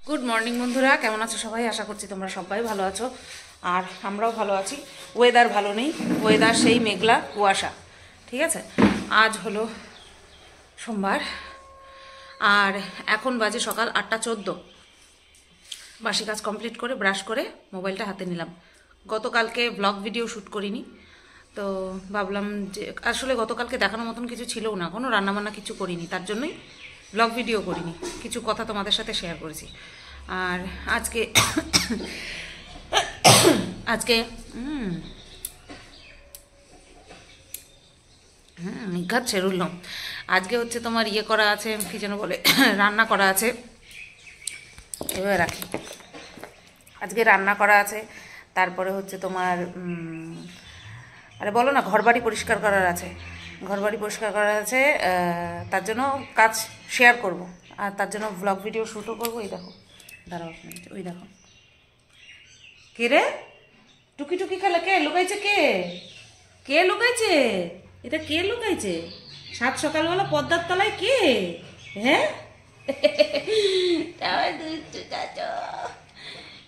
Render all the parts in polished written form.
Good morning বন্ধুরা, কেমন আছো সবাই? আশা করছি তোমরা সবাই ভালো আছো আর আমরাও ভালো আছি। ওয়েদার ভালো নেই, ওয়েদার সেই মেঘলা কুয়াশা। ঠিক আছে, আজ হলো সোমবার আর এখন বাজে সকাল 8:14। বাসি কাজ কমপ্লিট করে ব্রাশ করে মোবাইলটা হাতে নিলাম। গতকালকে ব্লগ ভিডিও শ্যুট করিনি, তো ভাবলাম যে আসলে গতকালকে দেখানোর মতন কিছু ছিলও না, কোনো রান্নাবান্না কিছু করিনি, তার জন্যই ব্লগ ভিডিও করিনি। কিছু কথা তোমাদের সাথে শেয়ার করেছি। আর আজকে আজকে নিঘাত ছেড়ুললাম। আজকে হচ্ছে তোমার ইয়ে করা আছে, কি যেন বলে, রান্না করা আছে। এভাবে রাখি, আজকে রান্না করা আছে। তারপরে হচ্ছে তোমার আরে বলো না, ঘরবাড়ি পরিষ্কার করার আছে। ঘরবাড়ি পরিষ্কার করার আছে, তার জন্য কাজ শেয়ার করব আর তার জন্য ব্লগ ভিডিও শ্যুটও করবো। এই দেখো, দাঁড়াও এক মিনিট, ওই দেখো। কে রে? টুকি টুকি খেলা কে লুকাইছে? কে কে লুকাইছে? এটা কে লুকাইছে সাত সকালবেলা পদ্মার তলায়? কে? হ্যাঁ,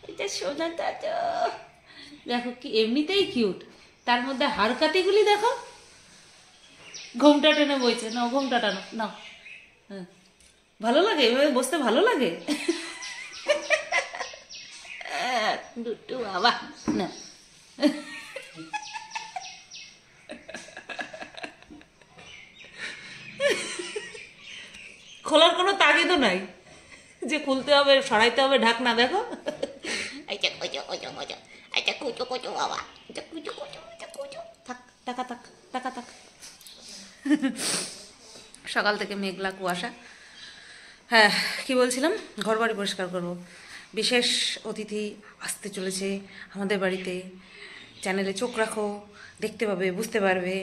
এটা সোনা চাচা। দেখো কি এমনিতেই কিউট, তার মধ্যে হারকাতিগুলি দেখো। ঘোমটা টেনে বইছে, নাও ঘোমটা টানো, নাও। হ্যাঁ, ভালো লাগে এভাবে বসতে, ভালো লাগে। দুটু বাবা না, খোলার কোনো তাগিদও নাই যে খুলতে হবে, সরাইতে হবে ঢাকনা। দেখো, থাক টাকা থাক, টাকা থাক। সকাল থেকে মেঘলা কুয়াশা। হ্যাঁ, কি বলছিলাম, ঘরবাড়ি পরিষ্কার করব। বিশেষ অতিথি আসতে চলেছে আমাদের বাড়িতে। চ্যানেলে চোখ রাখো, দেখতে পাবে, বুঝতে পারবে।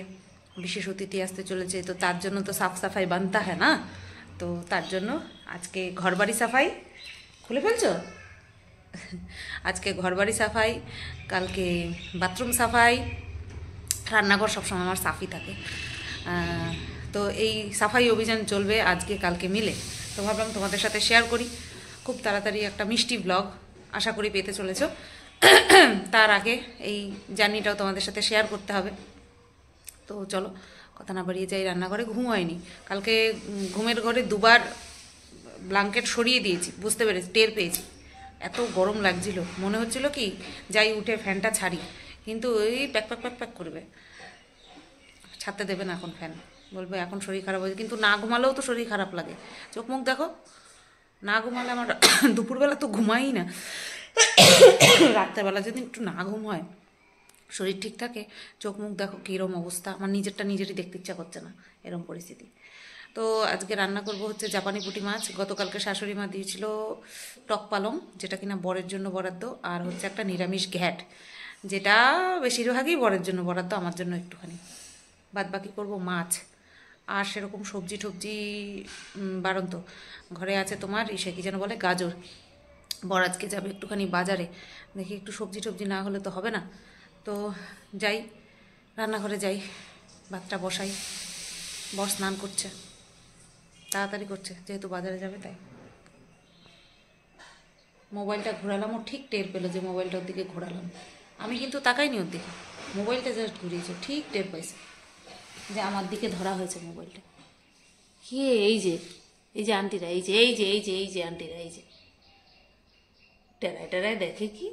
বিশেষ অতিথি আসতে চলেছে, তো তার জন্য তো সাফ সাফাই বানতা হ্যাঁ না? তো তার জন্য আজকে ঘরবাড়ি সাফাই। খুলে ফেলছো? আজকে ঘরবাড়ি সাফাই, কালকে বাথরুম সাফাই। রান্নাঘর সবসময় আমার সাফই থাকে, তো এই সাফাই অভিযান চলবে আজকে কালকে মিলে। তো ভাবলাম তোমাদের সাথে শেয়ার করি। খুব তাড়াতাড়ি একটা মিষ্টি ব্লগ আশা করি পেতে চলেছ। তার আগে এই জার্নিটাও তোমাদের সাথে শেয়ার করতে হবে। তো চলো কথা না বাড়িয়ে যাই। রান্নাঘরে ঘুম হয়নি কালকে, ঘুমের ঘরে দুবার ব্ল্যাঙ্কেট সরিয়ে দিয়েছি, বুঝতে পেরেছি, টের পেয়েছি। এত গরম লাগছিল, মনে হচ্ছিল কি যাই উঠে ফ্যানটা ছাড়ি, কিন্তু ওই প্যাক প্যাক প্যাক প্যাক করবে, ছাড়তে দেবে না এখন ফ্যান, বলবে এখন শরীর খারাপ হয়েছে। কিন্তু না ঘুমালেও তো শরীর খারাপ লাগে, চোখ মুখ দেখো। না ঘুমালে আমার দুপুরবেলা তো ঘুমাই না, রাত্রেবেলা যদি একটু না ঘুম হয়, শরীর ঠিক থাকে, চোখ মুখ দেখো কীরকম অবস্থা। আমার নিজেরটা নিজেরই দেখতে ইচ্ছা করছে না, এরকম পরিস্থিতি। তো আজকে রান্না করব হচ্ছে জাপানি পুঁটি মাছ। গতকালকে শাশুড়ি মা দিয়েছিল টক পালং, যেটা কিনা বরের জন্য বরাদ্দ, আর হচ্ছে একটা নিরামিষ ঘ্যাট, যেটা বেশিরভাগই বরের জন্য বরাদ্দ, আমার জন্য একটুখানি। বাদ বাকি করবো মাছ। আর সেরকম সবজি টবজি বারন্ত ঘরে আছে। তোমার ইসে কি যেন বলে, গাজর। বর আজকে যাবে একটুখানি বাজারে, দেখি একটু সবজি টবজি না হলে তো হবে না। তো যাই, রান্নাঘরে যাই, ভাতটা বসাই। বর স্নান করছে, তাড়াতাড়ি করছে যেহেতু বাজারে যাবে, তাই। মোবাইলটা ঘোরালাম, ও ঠিক টের পেলো যে মোবাইলটা ওর দিকে ঘোরালাম। আমি কিন্তু তাকাইনি ওর দিকে, মোবাইলটা জাস্ট ঘুরিয়েছে, ঠিক টের পাইছে যে আমার দিকে ধরা হয়েছে মোবাইলটা। কি এই যে আন্টিরা, এই যে আন্টিরা, এই যে টেরায় টেরায় দেখে কি।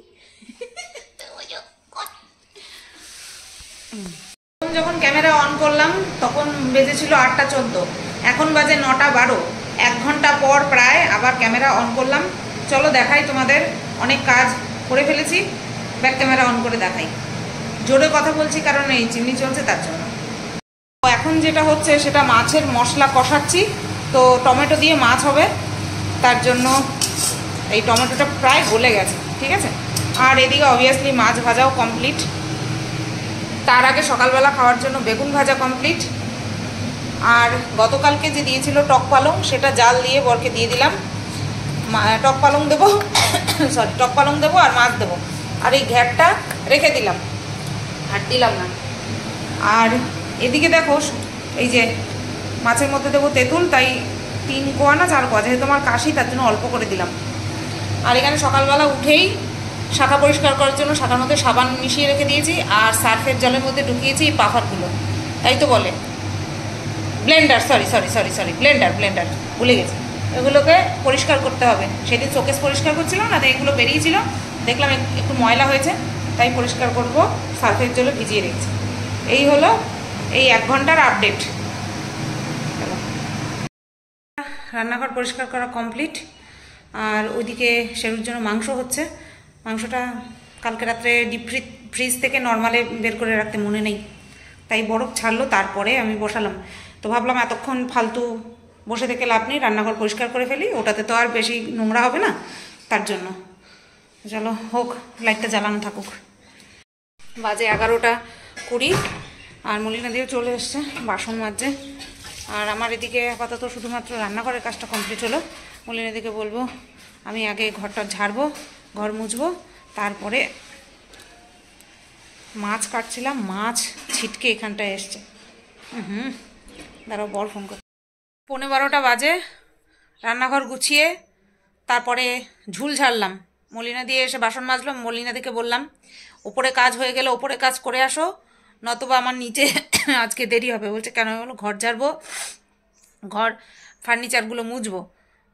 যখন ক্যামেরা অন করলাম তখন বেজেছিল 8:14, এখন বাজে 9:12। 1 ঘন্টা পর প্রায় আবার ক্যামেরা অন করলাম। চলো দেখাই তোমাদের, অনেক কাজ করে ফেলেছি, ব্যাক ক্যামেরা অন করে দেখাই। জোরে কথা বলছি কারণ এই চিমনি চলছে, তার জন্য। এখন যেটা হচ্ছে সেটা মাছের মশলা কষাচ্ছি। তো টমেটো দিয়ে মাছ হবে, তার জন্য এই টমেটোটা প্রায় গলে গেছে, ঠিক আছে। আর এদিকে অবভিয়াসলি মাছ ভাজাও কমপ্লিট। তার আগে সকালবেলা খাওয়ার জন্য বেগুন ভাজা কমপ্লিট। আর গতকালকে যে দিয়েছিল টক পালং, সেটা জাল দিয়ে বরকে দিয়ে দিলাম। টক পালং দেবো, সরি টক পালং দেবো আর মাছ দেবো। আর এই ঘ্যাটটা রেখে দিলাম, আর দিলাম না। আর এদিকে দেখো, এই যে মাছের মধ্যে দেবো তেঁতুল, তাই 3 কোয়া না 4 কোয়া, যেহেতু আমার কাশি তার জন্য অল্প করে দিলাম। আর এখানে সকালবেলা উঠেই শাখা পরিষ্কার করার জন্য শাখার মধ্যে সাবান মিশিয়ে রেখে দিয়েছি আর সার্ফের জলের মধ্যে ঢুকিয়েছি এই পাফারগুলো, তাই তো বলে ব্লেন্ডার, সরি ব্লেন্ডার ভুলে গেছি। এগুলোকে পরিষ্কার করতে হবে। সেদিন শোকেস পরিষ্কার করছিলাম না, তাই এগুলো বেরিয়েছিল, দেখলাম একটু ময়লা হয়েছে, তাই পরিষ্কার করব, সার্ফের জলে ভিজিয়ে রেখেছি। এই হলো এই 1 ঘন্টার আপডেট। রান্নাঘর পরিষ্কার করা কমপ্লিট। আর ওইদিকে সেরুর জন্য মাংস হচ্ছে। মাংসটা কালকে রাত্রে ডিপ ফ্রিজ থেকে নর্মালে বের করে রাখতে মনে নেই, তাই বরফ ছাড়লো, তারপরে আমি বসালাম। তো ভাবলাম এতক্ষণ ফালতু বসে থেকে লাভ নেই, রান্নাঘর পরিষ্কার করে ফেলি, ওটাতে তো আর বেশি নোংরা হবে না, তার জন্য। চলো হোক, লাইটটা জ্বালানো থাকুক। বাজে 11:20 আর মলিনা দিয়েও চলে এসছে বাসন মাজছে। আর আমার এদিকে আপাতত শুধুমাত্র রান্নাঘরের কাজটা কমপ্লিট হলো। মলিনা দিকে বলবো আমি আগে ঘরটা ঝাড়বো, ঘর মুছবো, তারপরে মাছ কাটছিলাম, মাছ ছিটকে এখানটায় এসছে। দাঁড়াও, বর ফোন কর। 11:15 বাজে, রান্নাঘর গুছিয়ে তারপরে ঝুল ঝাড়লাম। মলিনা দিয়ে এসে বাসন মাজলো। মলিনা দিকে বললাম ওপরে কাজ হয়ে গেলে ওপরে কাজ করে আসো, নতুবা আমার নিচে আজকে দেরি হবে। বলছে কেন? বলো ঘর ঝাড়বো, ঘর ফার্নিচারগুলো মুছবো।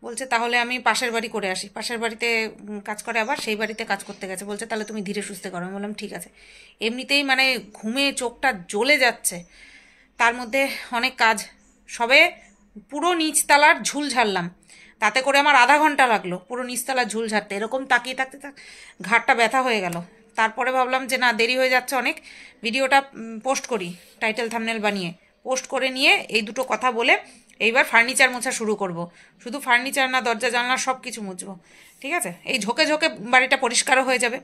বলছে তাহলে আমি পাশের বাড়ি করে আসি। পাশের বাড়িতে কাজ করে, আবার সেই বাড়িতে কাজ করতে গেছে। বলছে তাহলে তুমি ধীরে সুস্থে করো। আমি বললাম ঠিক আছে। এমনিতেই মানে ঘুমে চোখটা জ্বলে যাচ্ছে, তার মধ্যে অনেক কাজ। সবে পুরো নিচতলার ঝুল ঝাড়লাম, তাতে করে আমার আধা ঘন্টা লাগলো পুরো নিচতলার ঝুল ঝাড়তে। এরকম তাকিয়ে থাকতে ঘাটটা ব্যথা হয়ে গেল। তারপরে ভাবলাম যে না, দেরি হয়ে যাচ্ছে অনেক, ভিডিওটা পোস্ট করি, টাইটেল থাম্বনেল বানিয়ে পোস্ট করে নিয়ে এই দুটো কথা বলে এইবার ফার্নিচার মোছা শুরু করব। শুধু ফার্নিচার না, দরজা জানলা সব কিছু মুছবো, ঠিক আছে? এই ঝোঁকে ঝোঁকে বাড়িটা পরিষ্কারও হয়ে যাবে।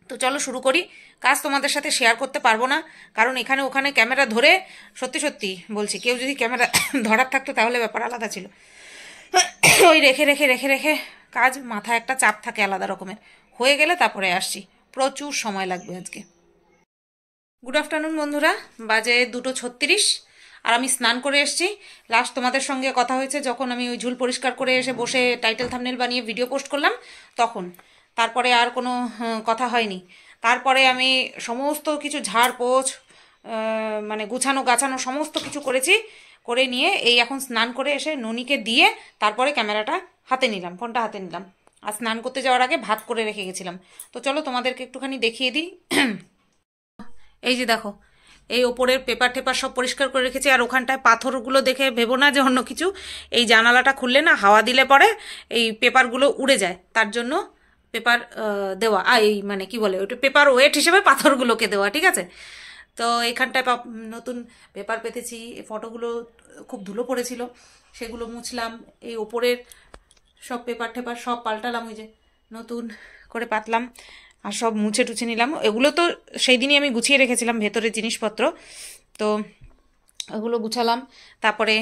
তো চলো শুরু করি। কাজ তোমাদের সাথে শেয়ার করতে পারবো না, কারণ এখানে ওখানে ক্যামেরা ধরে, সত্যি সত্যি বলছি, কেউ যদি ক্যামেরা ধরার থাকতো তাহলে ব্যাপার আলাদা ছিল। ওই রেখে রেখে রেখে রেখে কাজ, মাথায় একটা চাপ থাকে আলাদা রকমের। হয়ে গেলে তারপরে আসছি, প্রচুর সময় লাগবে আজকে। গুড আফটারনুন বন্ধুরা, বাজে 2:36 আর আমি স্নান করে এসেছি। লাস্ট তোমাদের সঙ্গে কথা হয়েছে যখন আমি ওই ঝুল পরিষ্কার করে এসে বসে টাইটেল থাম্বনেল বানিয়ে ভিডিও পোস্ট করলাম তখন। তারপরে আর কোনো কথা হয়নি। তারপরে আমি সমস্ত কিছু ঝাড় পোছ, মানে গুছানো গাছানো সমস্ত কিছু করেছি। করে নিয়ে এই এখন স্নান করে এসে ননিকে দিয়ে তারপরে ক্যামেরাটা হাতে নিলাম, ফোনটা হাতে নিলাম। আর স্নান করতে যাওয়ার আগে ভাত করে রেখে গেছিলাম। তো চলো তোমাদেরকে একটুখানি দেখিয়ে দিই। এই যে দেখো, এই ওপরের পেপার টেপার সব পরিষ্কার করে রেখেছি। আর ওখানটায় পাথরগুলো দেখে ভেবো না যে অন্য কিছু, এই জানালাটা খুললে না হাওয়া দিলে পরে এই পেপারগুলো উড়ে যায়, তার জন্য পেপার দেওয়া। এই মানে কি বলে ওইটা, পেপার ওয়েট হিসেবে পাথরগুলোকে দেওয়া, ঠিক আছে? তো এখানটায় নতুন পেপার পেতেছি। ফটোগুলো খুব ধুলো পড়েছিল, সেগুলো মুছলাম। এই ওপরের সব পেপার টেপার সব পাল্টালাম, ওই যে নতুন করে পাতলাম আর সব মুছে টুছে নিলাম। এগুলো তো সেই দিনই আমি গুছিয়ে রেখেছিলাম, ভেতরের জিনিসপত্র। তো ওগুলো গুছালাম। তারপরে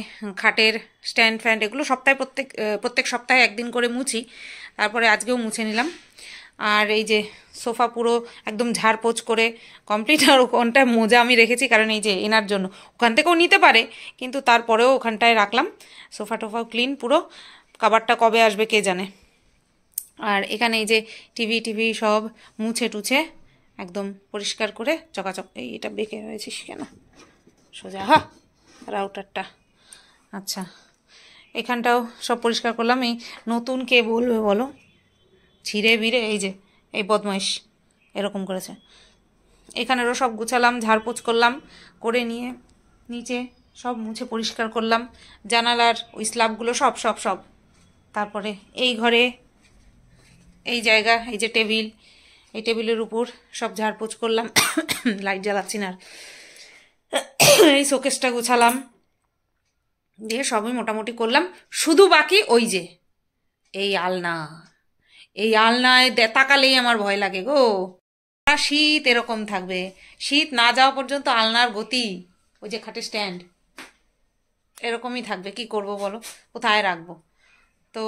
খাটের স্ট্যান্ড ফ্যান্ড এগুলো সপ্তাহে প্রত্যেক সপ্তাহে একদিন করে মুছি। তারপরে আজকেও মুছে নিলাম। আর এই যে সোফা পুরো একদম ঝাড়পোছ করে কমপ্লিট। আর ওখানটায় মোজা আমি রেখেছি, কারণ এই যে এনার জন্য, ওখান থেকেও নিতে পারে কিন্তু তারপরেও ওখানটায় রাখলাম। সোফা টোফাও ক্লিন পুরো। কাবারটা কবে আসবে কে জানে। আর এখানে এই যে টিভি সব মুছে টুছে একদম পরিষ্কার করে চকাচক। এটা বেঁকে রয়েছিস কেন? সোজা রাউটারটা। আচ্ছা, এখানটাও সব পরিষ্কার করলাম। এই নতুন কে বলবে বলো, ছিঁড়ে বিড়ে এই যে এই বদমাইশ এরকম করেছে। এখানেরও সব গুছালাম, ঝাড়পোছ করলাম, করে নিয়ে নিচে সব মুছে পরিষ্কার করলাম, জানালার ওই স্ল্যাবগুলো সব সব সব। তারপরে এই ঘরে এই জায়গা, এই যে টেবিল, এই টেবিলের উপর সব ঝাড়পোছ করলাম। লাইট জ্বালাচ্ছি না। এই শোকেসটা গুছালাম, দিয়ে সবই মোটামুটি করলাম। শুধু বাকি ওই যে এই আলনা, এই আলনায় তাকালেই আমার ভয় লাগে গো। শীত এরকম থাকবে, শীত না যাওয়া পর্যন্ত আলনার গতি, ওই যে খাটের স্ট্যান্ড এরকমই থাকবে। কি করব বলো, কোথায় রাখবো? তো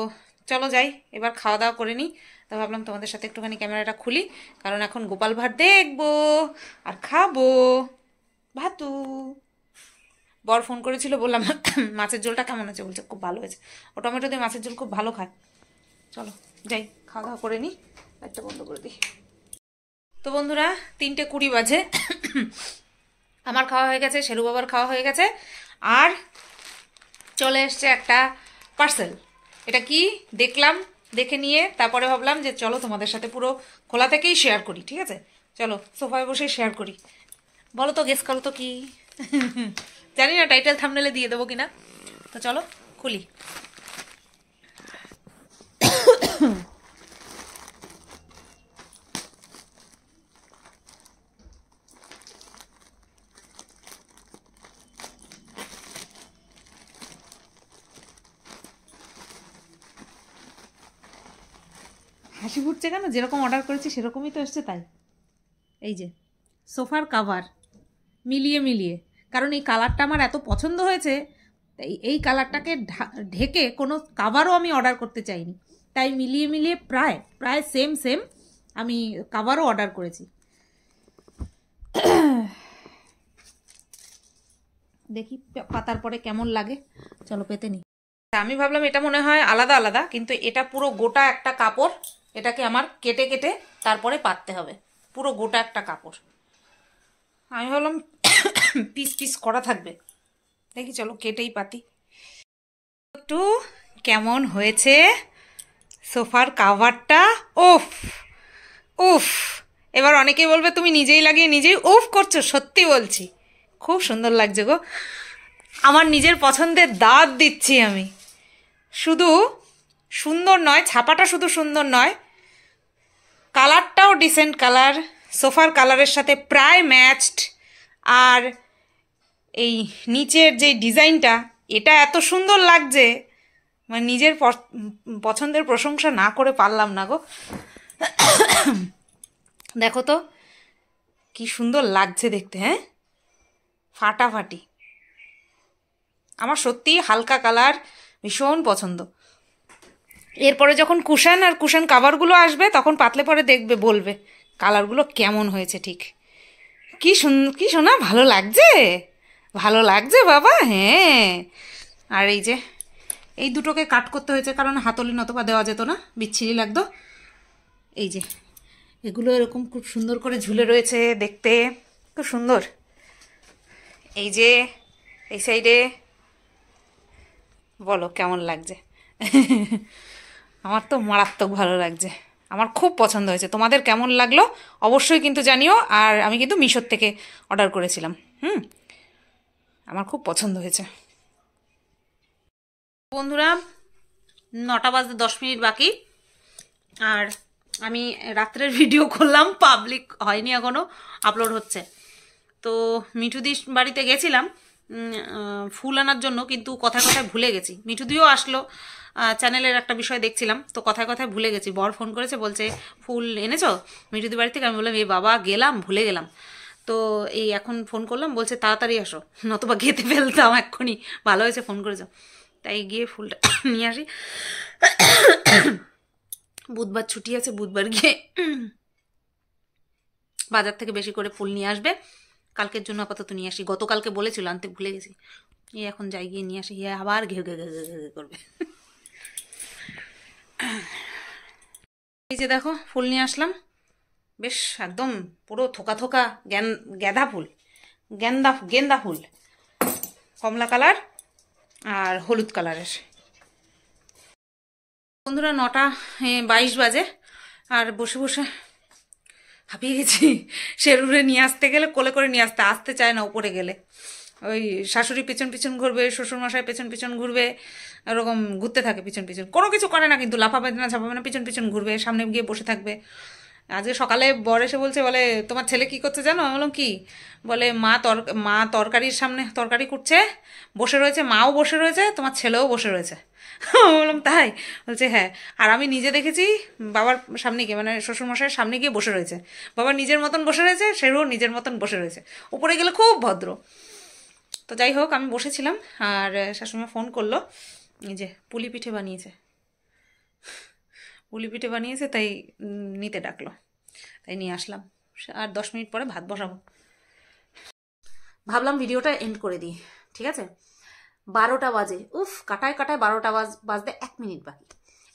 চলো যাই, এবার খাওয়া দাওয়া করে নিই। তো ভাবলাম তোমাদের সাথে একটুখানি ক্যামেরাটা খুলি, কারণ এখন গোপাল ভাঁড় দেখবো আর খাবো ভাতু। বর ফোন করেছিল, বললাম মাছের ঝোলটা কেমন আছে? বলছে খুব ভালো হয়েছে। ও টমেটো দিয়ে মাছের ঝোল খুব ভালো খায়। চলো। যাই খাওয়া দাওয়া করে নিই, লাইটটা বন্ধ করে দিই। তো বন্ধুরা 3:20 বাজে, আমার খাওয়া হয়ে গেছে, শেরু বাবার খাওয়া হয়ে গেছে, আর চলে এসছে একটা পার্সেল। এটা কি দেখলাম, দেখে নিয়ে তারপরে ভাবলাম যে চলো তোমাদের সাথে পুরো খোলা থেকেই শেয়ার করি, ঠিক আছে? চলো সোফায় বসে শেয়ার করি। বলো তো, গেস করো তো কি? জানি না টাইটেল থাম্বনেলে দিয়ে দেবো কিনা, তো চলো খুলি। হাসি ফুটছে কেন? যেরকম অর্ডার করেছি সেরকমই তো এসছে। তাই এই যে সোফার কাভার মিলিয়ে মিলিয়ে, কারণ এই কালারটা আমার এত পছন্দ হয়েছে, তাই এই কালারটাকে ঢেকে কোনো কাভারও আমি অর্ডার করতে চাইনি, তাই মিলিয়ে মিলিয়ে প্রায় প্রায় সেম সেম আমি কাভারও অর্ডার করেছি। দেখি পাতার পরে কেমন লাগে, চলো পেতে নি। আমি ভাবলাম এটা মনে হয় আলাদা আলাদা, কিন্তু এটা পুরো গোটা একটা কাপড়, এটাকে আমার কেটে কেটে তারপরে পাততে হবে, পুরো গোটা একটা কাপড়। আমি ভাবলাম পিস পিস করা থাকবে, দেখি চলো কেটেই পাতি। একটু কেমন হয়েছে সোফার কাভারটা? উফ উফ, এবার অনেকেই বলবে তুমি নিজেই লাগিয়ে নিজেই উফ করছো। সত্যি বলছি, খুব সুন্দর লাগছে গো, আমার নিজের পছন্দের দাঁত দিচ্ছি আমি। শুধু সুন্দর নয়, ছাপাটা শুধু সুন্দর নয়, কালারটাও ডিসেন্ট কালার, সোফার কালারের সাথে প্রায় ম্যাচড। আর এই নিচের যে ডিজাইনটা, এটা এত সুন্দর লাগছে, মানে নিজের পছন্দের প্রশংসা না করে পারলাম না গো। দেখো তো কি সুন্দর লাগছে দেখতে, হ্যাঁ ফাটাফাটি। আমার সত্যি হালকা কালার ভীষণ পছন্দ। এরপরে যখন কুশন আর কুশন কাভারগুলো আসবে তখন পাতলে পরে দেখবে, বলবে কালারগুলো কেমন হয়েছে। ঠিক কি কি শোনা, ভালো লাগছে, ভালো লাগছে বাবা। হ্যাঁ, আর এই যে এই দুটোকে কাট করতে হয়েছে, কারণ হাতলি নতবা দেওয়া যেত না, বিচ্ছিরি লাগতো। এই যে এগুলো এরকম খুব সুন্দর করে ঝুলে রয়েছে, দেখতে খুব সুন্দর। এই যে এই সাইডে, বলো কেমন লাগছে? আমার তো মারাত্মক ভালো লাগছে, আমার খুব পছন্দ হয়েছে। তোমাদের কেমন লাগলো অবশ্যই কিন্তু জানিও। আর আমি কিন্তু মিশোর থেকে অর্ডার করেছিলাম। আমার খুব পছন্দ হয়েছে। বন্ধুরা 9টা বাজতে 10 মিনিট বাকি, আর আমি রাত্রের ভিডিও করলাম, পাবলিক হয়নি এখনো, আপলোড হচ্ছে। তো মিঠুদির বাড়িতে গেছিলাম ফুল আনার জন্য, কিন্তু কথায় কথায় ভুলে গেছি। মিঠুদিও আসলো, চ্যানেলের একটা বিষয় দেখছিলাম, তো কথায় কথায় ভুলে গেছি। বর ফোন করেছে, বলছে ফুল এনেছো মিঠুদির বাড়ি থেকে? আমি বললাম এই বাবা গেলাম, ভুলে গেলাম। তো এই এখন ফোন করলাম, বলছে তাড়াতাড়ি আসো, নতুবা গেতে ফেলতাম এক্ষুনি, ভালো হয়েছে ফোন করেছো। তাই গিয়ে ফুলটা নিয়ে আসি। বুধবার ছুটি আছে, বুধবার গিয়ে বাজার থেকে বেশি করে ফুল নিয়ে আসবে। কালকের জন্য আপাতত নিয়ে আসি, গতকালকে বলেছিল আনতে, ভুলে গেছি। এখন যাই গিয়ে নিয়ে আসি, আবার ঘে ঘে ঘে ঘে করবে। এই যে দেখো ফুল নিয়ে আসলাম, বেশ একদম পুরো থোকা থোকা গেঁদা ফুল, গেন্দা ফুল, কমলা কালার আর হলুদ কালারের। বন্ধুরা 9:22 বাজে, আর বসে বসে হাঁপিয়ে গেছি। শেরুরে নিয়ে আসতে গেলে কোলে করে নিয়ে আসতে চায় না, উপরে গেলে ওই শাশুড়ি পিছন পিছন ঘুরবে, শ্বশুরমশাই পেছন পিছন ঘুরবে, এরকম ঘুরতে থাকে পিছন পিছন, কোনো কিছু করে না কিন্তু, লাফাবে না ঝাপাবে না, পিছন পিছন ঘুরবে, সামনে গিয়ে বসে থাকবে। আজকে সকালে বর এসে বলছে, বলে তোমার ছেলে কি করছে জানো? আমি বললাম কি? বলে মা তরকারির সামনে তরকারি কুটছে, বসে রয়েছে, মাও বসে রয়েছে, তোমার ছেলেও বসে রয়েছে। বললাম তাই? বলছে হ্যাঁ। আর আমি নিজে দেখেছি বাবার সামনে গিয়ে, মানে শ্বশুরমশাইয়ের সামনে গিয়ে বসে রয়েছে, বাবা নিজের মতন বসে রয়েছে, সেও নিজের মতন বসে রয়েছে, উপরে গেলে খুব ভদ্র। তো যাই হোক, আমি বসেছিলাম, আর শাশুড়িমা ফোন করলো, এই যে পুলি পিঠে বানিয়েছে, পুলি পিঠে বানিয়েছে, তাই নিতে ডাকলো, তাই নিয়ে আসলাম। আর 10 মিনিট পরে ভাত বসাবো। ভাবলাম ভিডিওটা এন্ড করে দিই, ঠিক আছে? 12টা বাজে, উফ, কাটায় কাটায় 12টা বাজতে 1 মিনিট বাকি।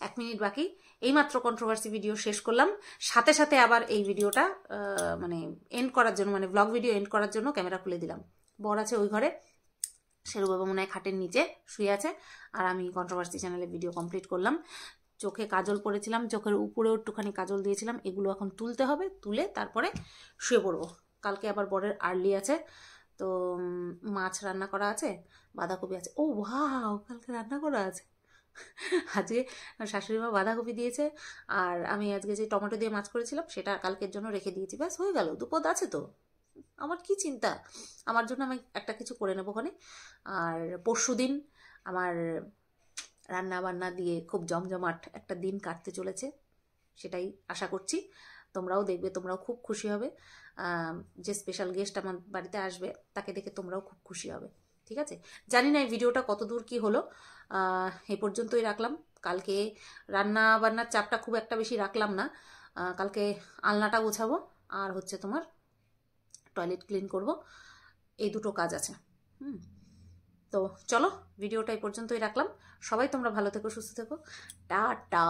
1 মিনিট বাকি, এইমাত্র কন্ট্রোভার্সি ভিডিও শেষ করলাম, সাথে সাথে আবার এই ভিডিওটা মানে এন্ড করার জন্য, মানে ব্লগ ভিডিও এন্ড করার জন্য ক্যামেরা খুলে দিলাম। বর আছে ওই ঘরে, শেরু বাবা মনে হয় খাটের নিচে শুয়ে আছে, আর আমি কন্ট্রোভার্সি চ্যানেলে ভিডিও কমপ্লিট করলাম। চোখে কাজল পরেছিলাম, চোখের উপরেও একটুখানি কাজল দিয়েছিলাম, এগুলো এখন তুলতে হবে, তুলে তারপরে শুয়ে পড়বো। কালকে আবার বরের আর্লি আছে, তো মাছ রান্না করা আছে, বাঁধাকপি আছে। ও ওয়াও, কালকে রান্না করা আছে। আজকে শাশুড়ি মা বাঁধাকপি দিয়েছে, আর আমি আজকে যে টমেটো দিয়ে মাছ করেছিলাম সেটা কালকের জন্য রেখে দিয়েছি, ব্যাস হয়ে গেল, দুপদ আছে তো। আমার কি চিন্তা, আমার জন্য আমি একটা কিছু করে নেবো ওখানে। আর পরশুদিন আমার রান্না বান্না দিয়ে খুব জমজমাট একটা দিন কাটতে চলেছে, সেটাই আশা করছি। তোমরাও দেখবে, তোমরাও খুব খুশি হবে। যে স্পেশাল গেস্ট আমার বাড়িতে আসবে তাকে দেখে তোমরাও খুব খুশি হবে, ঠিক আছে? জানি না এই ভিডিওটা কত দূর কি হলো, এই পর্যন্তই রাখলাম। কালকে রান্না বান্নার চাপটা খুব একটা বেশি রাখলাম না, কালকে আলনাটা গোছাবো আর হচ্ছে তোমার টয়লেট ক্লিন করব, এই দুটো কাজ আছে। তো চলো, ভিডিওটা এই পর্যন্তই রাখলাম। সবাই তোমরা ভালো থেকো, সুস্থ থেকো, টাটা।